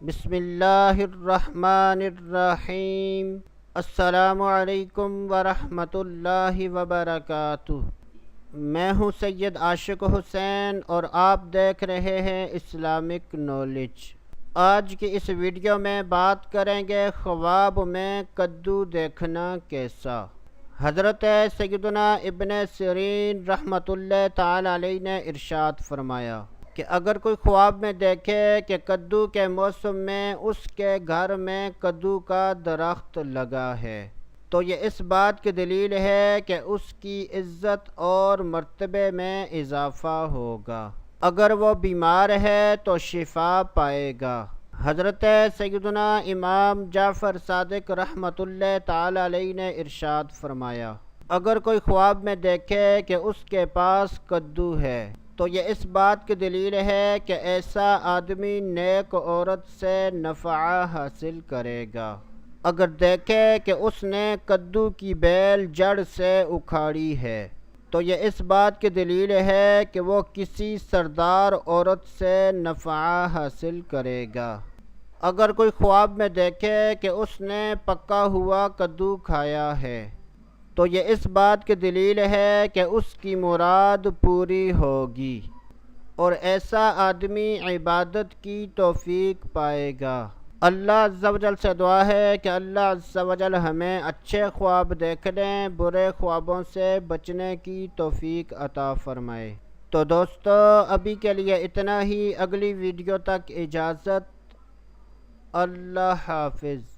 بسم اللہ الرحمن الرحیم۔ السلام علیکم ورحمۃ اللہ وبرکاتہ۔ میں ہوں سید عاشق حسین اور آپ دیکھ رہے ہیں اسلامک نالج۔ آج کی اس ویڈیو میں بات کریں گے خواب میں کدو دیکھنا کیسا۔ حضرت سیدنا ابن سیرین رحمۃ اللہ تعالی علیہ نے ارشاد فرمایا کہ اگر کوئی خواب میں دیکھے کہ کدو کے موسم میں اس کے گھر میں کدو کا درخت لگا ہے تو یہ اس بات کی دلیل ہے کہ اس کی عزت اور مرتبے میں اضافہ ہوگا۔ اگر وہ بیمار ہے تو شفا پائے گا۔ حضرت سیدنا امام جعفر صادق رحمۃ اللہ تعالی علیہ نے ارشاد فرمایا اگر کوئی خواب میں دیکھے کہ اس کے پاس کدو ہے تو یہ اس بات کی دلیل ہے کہ ایسا آدمی نیک عورت سے نفع حاصل کرے گا۔ اگر دیکھے کہ اس نے کدو کی بیل جڑ سے اکھاڑی ہے تو یہ اس بات کی دلیل ہے کہ وہ کسی سردار عورت سے نفع حاصل کرے گا۔ اگر کوئی خواب میں دیکھے کہ اس نے پکا ہوا کدو کھایا ہے تو یہ اس بات کی دلیل ہے کہ اس کی مراد پوری ہوگی اور ایسا آدمی عبادت کی توفیق پائے گا۔ اللہ عز و جل سے دعا ہے کہ اللہ عز و جل ہمیں اچھے خواب دیکھنے، برے خوابوں سے بچنے کی توفیق عطا فرمائے۔ تو دوستو ابھی کے لیے اتنا ہی، اگلی ویڈیو تک اجازت۔ اللہ حافظ۔